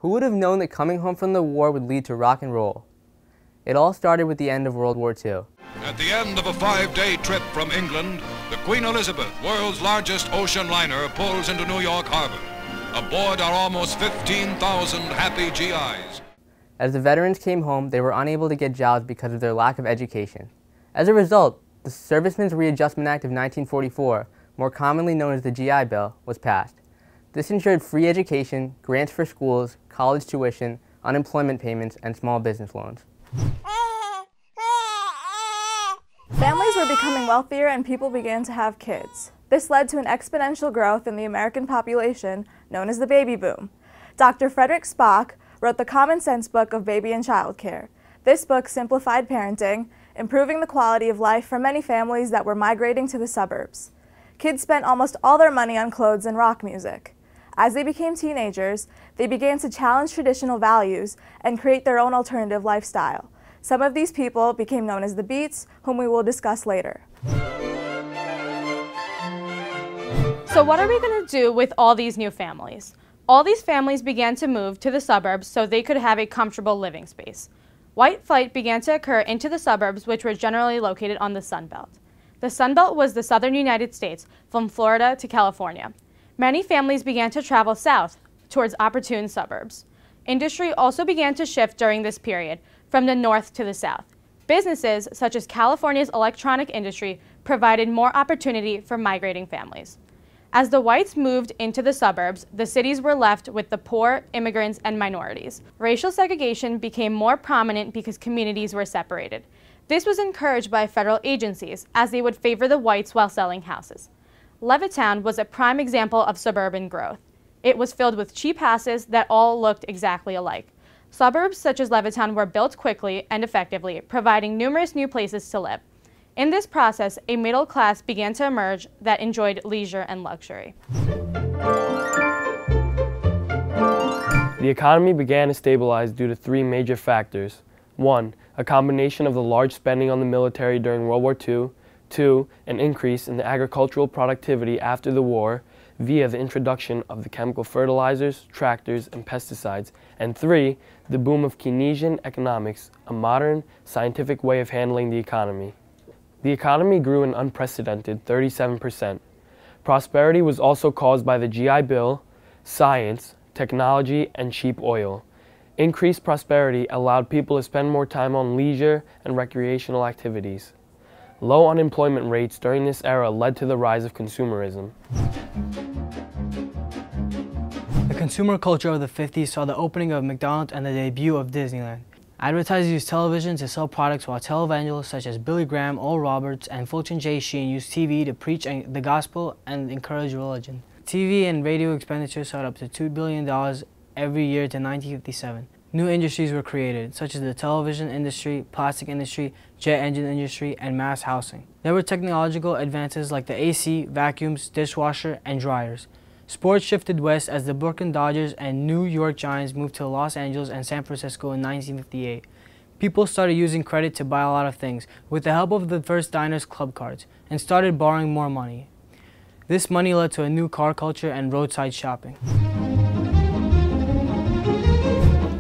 Who would have known that coming home from the war would lead to rock and roll? It all started with the end of World War II. At the end of a 5-day trip from England, the Queen Elizabeth, world's largest ocean liner, pulls into New York Harbor. Aboard are almost 15,000 happy GIs. As the veterans came home, they were unable to get jobs because of their lack of education. As a result, the Servicemen's Readjustment Act of 1944, more commonly known as the GI Bill, was passed. This ensured free education, grants for schools, college tuition, unemployment payments, and small business loans. Families were becoming wealthier and people began to have kids. This led to an exponential growth in the American population known as the baby boom. Dr. Frederick Spock wrote the Common Sense Book of Baby and Child Care. This book simplified parenting, improving the quality of life for many families that were migrating to the suburbs. Kids spent almost all their money on clothes and rock music. As they became teenagers, they began to challenge traditional values and create their own alternative lifestyle. Some of these people became known as the Beats, whom we will discuss later. So what are we going to do with all these new families? All these families began to move to the suburbs so they could have a comfortable living space. White flight began to occur into the suburbs, which were generally located on the Sun Belt. The Sun Belt was the southern United States, from Florida to California. Many families began to travel south towards opportune suburbs. Industry also began to shift during this period, from the north to the south. Businesses, such as California's electronic industry, provided more opportunity for migrating families. As the whites moved into the suburbs, the cities were left with the poor, immigrants, and minorities. Racial segregation became more prominent because communities were separated. This was encouraged by federal agencies, as they would favor the whites while selling houses. Levittown was a prime example of suburban growth. It was filled with cheap houses that all looked exactly alike. Suburbs such as Levittown were built quickly and effectively, providing numerous new places to live. In this process, a middle class began to emerge that enjoyed leisure and luxury. The economy began to stabilize due to three major factors. 1. A combination of the large spending on the military during World War II. 2. An increase in the agricultural productivity after the war via the introduction of the chemical fertilizers, tractors, and pesticides. And 3. The boom of Keynesian economics, a modern, scientific way of handling the economy. The economy grew an unprecedented 37%. Prosperity was also caused by the GI Bill, science, technology, and cheap oil. Increased prosperity allowed people to spend more time on leisure and recreational activities. Low unemployment rates during this era led to the rise of consumerism. The consumer culture of the 50s saw the opening of McDonald's and the debut of Disneyland. Advertisers used television to sell products, while televangelists such as Billy Graham, Oral Roberts, and Fulton J. Sheen used TV to preach the gospel and encourage religion. TV and radio expenditures soared up to $2 billion every year to 1957. New industries were created, such as the television industry, plastic industry, jet engine industry, and mass housing. There were technological advances like the AC, vacuums, dishwasher, and dryers. Sports shifted west as the Brooklyn Dodgers and New York Giants moved to Los Angeles and San Francisco in 1958. People started using credit to buy a lot of things with the help of the first diners' club cards and started borrowing more money. This money led to a new car culture and roadside shopping.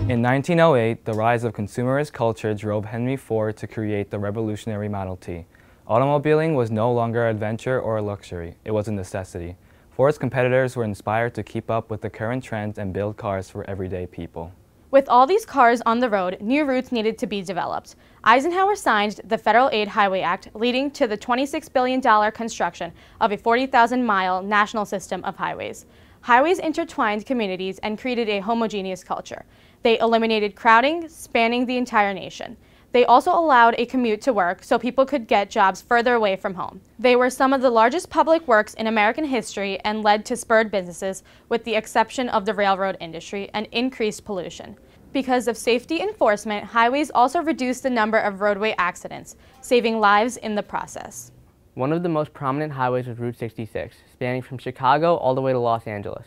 In 1908, the rise of consumerist culture drove Henry Ford to create the revolutionary Model T. Automobiling was no longer an adventure or a luxury, it was a necessity. Ford's competitors were inspired to keep up with the current trends and build cars for everyday people. With all these cars on the road, new routes needed to be developed. Eisenhower signed the Federal Aid Highway Act, leading to the $26 billion construction of a 40,000-mile national system of highways. Highways intertwined communities and created a homogeneous culture. They eliminated crowding, spanning the entire nation. They also allowed a commute to work so people could get jobs further away from home. They were some of the largest public works in American history and led to spurred businesses, with the exception of the railroad industry, and increased pollution. Because of safety enforcement, highways also reduced the number of roadway accidents, saving lives in the process. One of the most prominent highways was Route 66, spanning from Chicago all the way to Los Angeles.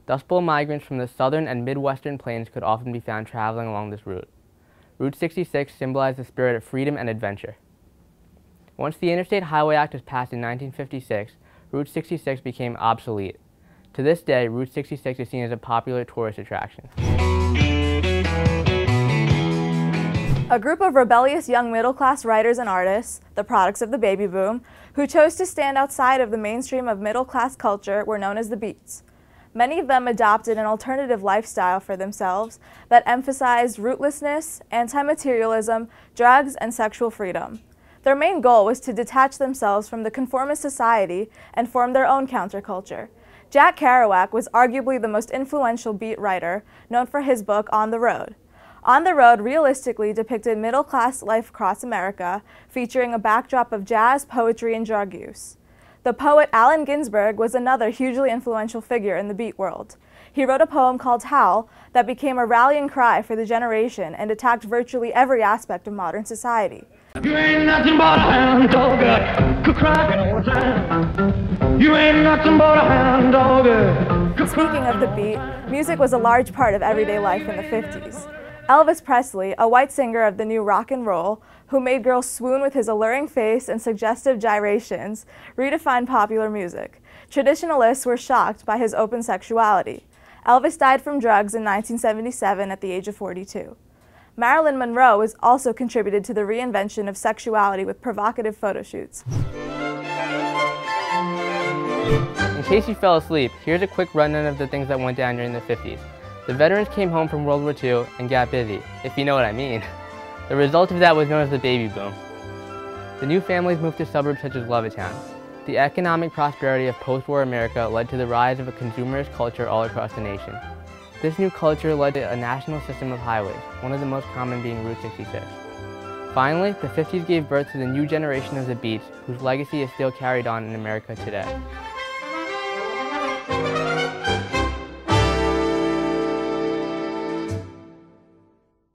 Dust Bowl migrants from the southern and midwestern plains could often be found traveling along this route. Route 66 symbolized the spirit of freedom and adventure. Once the Interstate Highway Act was passed in 1956, Route 66 became obsolete. To this day, Route 66 is seen as a popular tourist attraction. A group of rebellious young middle-class writers and artists, the products of the baby boom, who chose to stand outside of the mainstream of middle-class culture were known as the Beats. Many of them adopted an alternative lifestyle for themselves that emphasized rootlessness, anti-materialism, drugs, and sexual freedom. Their main goal was to detach themselves from the conformist society and form their own counterculture. Jack Kerouac was arguably the most influential Beat writer, known for his book On the Road. On the Road realistically depicted middle-class life across America, featuring a backdrop of jazz, poetry, and drug use. The poet Allen Ginsberg was another hugely influential figure in the Beat world. He wrote a poem called Howl that became a rallying cry for the generation and attacked virtually every aspect of modern society. You ain't nothing but a hound dog, crying all the time. You ain't nothing but a hound dog. Speaking of the Beat, music was a large part of everyday life in the 50s. Elvis Presley, a white singer of the new rock and roll, who made girls swoon with his alluring face and suggestive gyrations, redefined popular music. Traditionalists were shocked by his open sexuality. Elvis died from drugs in 1977 at the age of 42. Marilyn Monroe has also contributed to the reinvention of sexuality with provocative photo shoots. In case you fell asleep, here's a quick rundown of the things that went down during the 50s. The veterans came home from World War II and got busy, if you know what I mean. The result of that was known as the baby boom. The new families moved to suburbs such as Levittown. The economic prosperity of post-war America led to the rise of a consumerist culture all across the nation. This new culture led to a national system of highways, one of the most common being Route 66. Finally, the 50s gave birth to the new generation of the Beats, whose legacy is still carried on in America today.